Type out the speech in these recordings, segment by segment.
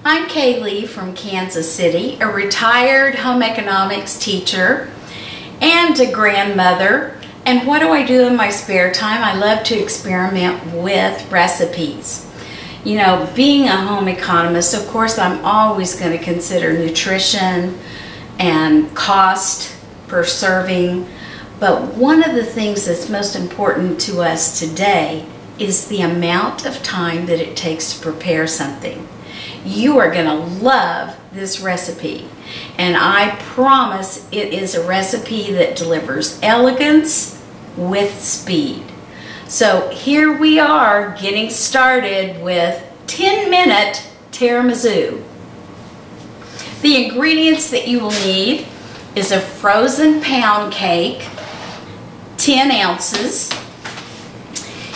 I'm Kaylee from Kansas City, a retired home economics teacher and a grandmother. And what do I do in my spare time? I love to experiment with recipes. You know, being a home economist, of course, I'm always going to consider nutrition and cost per serving. But one of the things that's most important to us today is the amount of time that it takes to prepare something. You are going to love this recipe, and I promise it is a recipe that delivers elegance with speed. So here we are getting started with 10-minute tiramisu. The ingredients that you will need is a frozen pound cake, 10 ounces.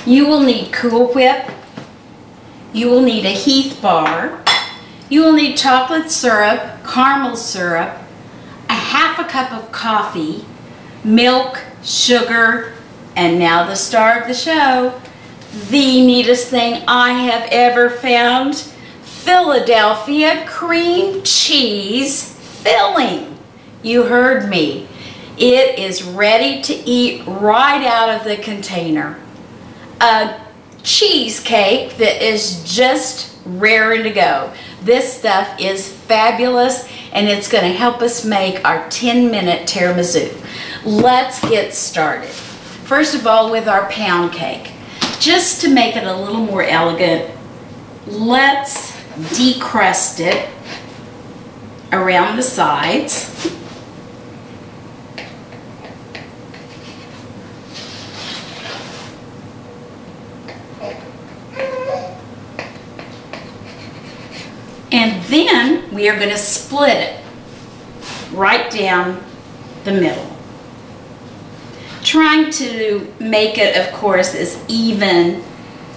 You will need Cool Whip. You will need a Heath bar. You will need chocolate syrup, caramel syrup, a half a cup of coffee, milk, sugar, and now the star of the show, the neatest thing I have ever found, Philadelphia cream cheese filling. You heard me. It is ready to eat right out of the container. A cheesecake that is just raring to go. This stuff is fabulous, and it's going to help us make our 10-minute tiramisu. Let's get started. First of all, with our pound cake. Just to make it a little more elegant, let's decrust it around the sides. And then we are going to split it right down the middle. Trying to make it, of course, as even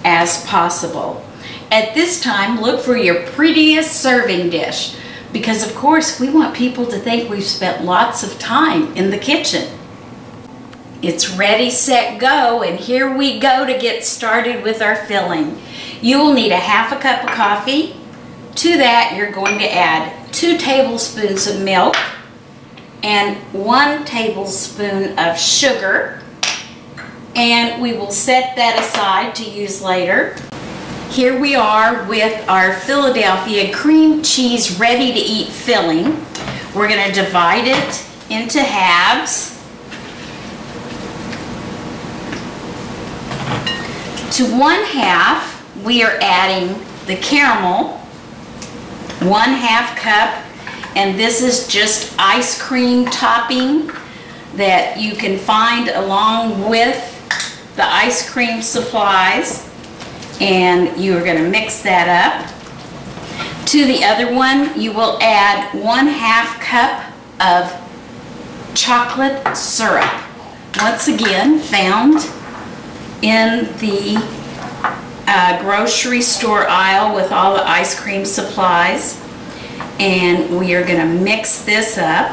as possible. At this time, look for your prettiest serving dish, because of course we want people to think we've spent lots of time in the kitchen. It's ready, set, go, and here we go to get started with our filling. You will need a half a cup of coffee. To that, you're going to add 2 tablespoons of milk and 1 tablespoon of sugar, and we will set that aside to use later. Here we are with our Philadelphia cream cheese ready to eat filling. We're going to divide it into halves. To 1/2 we are adding the caramel, 1/2 cup, and this is just ice cream topping that you can find along with the ice cream supplies, and you are going to mix that up. To the other one, you will add 1/2 cup of chocolate syrup, once again found in the grocery store aisle with all the ice cream supplies, and we are going to mix this up.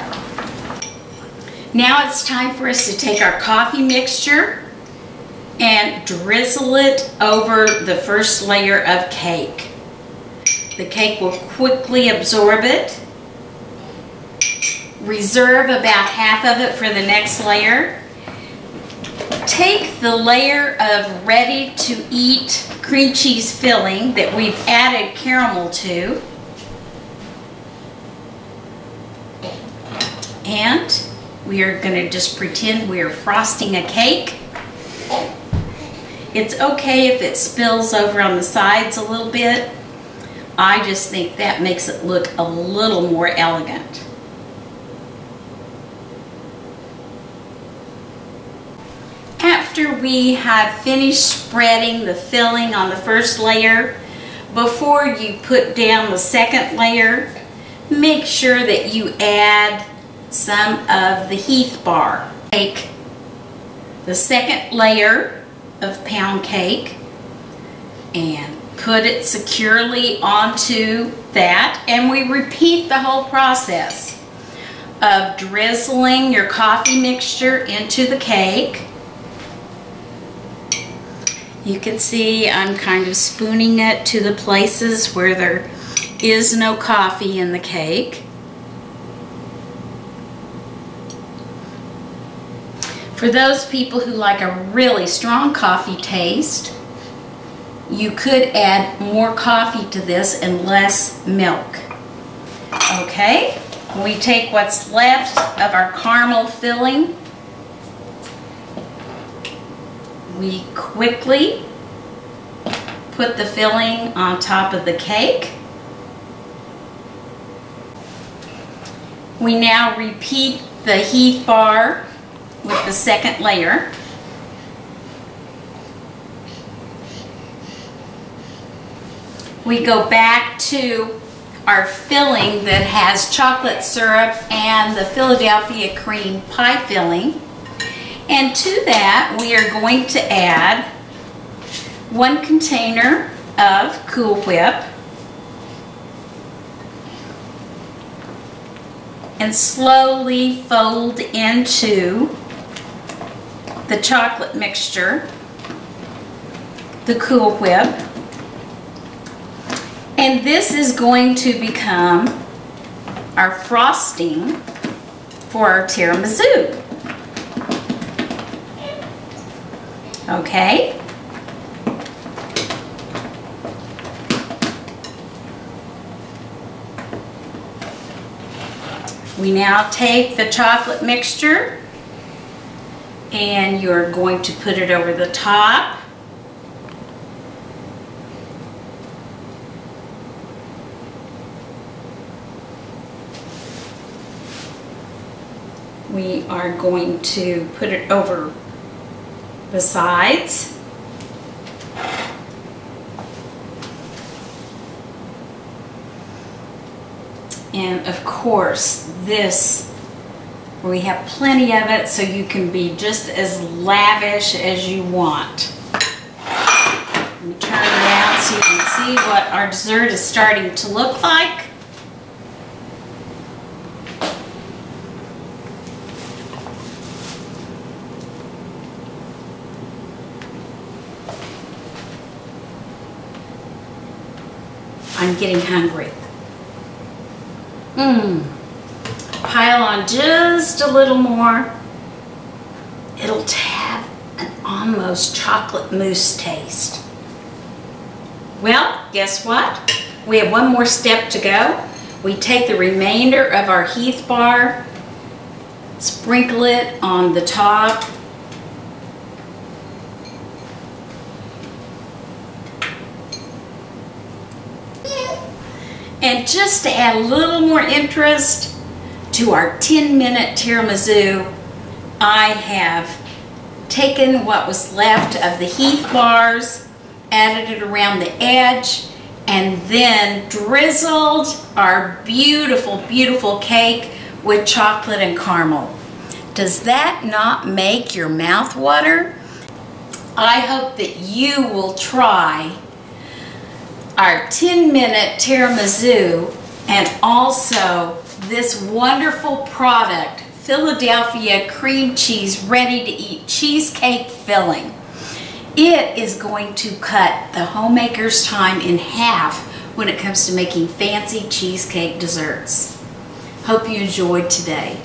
Now it's time for us to take our coffee mixture and drizzle it over the first layer of cake. The cake will quickly absorb it. Reserve about half of it for the next layer. Take the layer of ready-to-eat cream cheese filling that we've added caramel to, and we are going to just pretend we are frosting a cake. It's okay if it spills over on the sides a little bit. I just think that makes it look a little more elegant. After we have finished spreading the filling on the first layer, before you put down the second layer, make sure that you add some of the Heath bar. Take the second layer of pound cake and put it securely onto that, and we repeat the whole process of drizzling your coffee mixture into the cake. You can see I'm kind of spooning it to the places where there is no coffee in the cake. For those people who like a really strong coffee taste, you could add more coffee to this and less milk. Okay, we take what's left of our caramel filling. We quickly put the filling on top of the cake. We now repeat the Heath bar with the second layer. We go back to our filling that has chocolate syrup and the Philadelphia cream pie filling. And to that, we are going to add 1 container of Cool Whip and slowly fold into the chocolate mixture the Cool Whip. And this is going to become our frosting for our tiramisu. Okay? We now take the chocolate mixture and you're going to put it over the top. We are going to put it over the sides. And of course, this, we have plenty of it, so you can be just as lavish as you want. Let me turn it around so you can see what our dessert is starting to look like. I'm getting hungry. Pile on just a little more. It'll have an almost chocolate mousse taste. Well, guess what? We have one more step to go. We take the remainder of our Heath bar, sprinkle it on the top. And just to add a little more interest to our 10-minute tiramisu, I have taken what was left of the Heath bars, added it around the edge, and then drizzled our beautiful, beautiful cake with chocolate and caramel. Does that not make your mouth water? I hope that you will try our 10-minute tiramisu and also this wonderful product, Philadelphia cream cheese ready-to-eat cheesecake filling. It is going to cut the homemaker's time in half when it comes to making fancy cheesecake desserts. Hope you enjoyed today.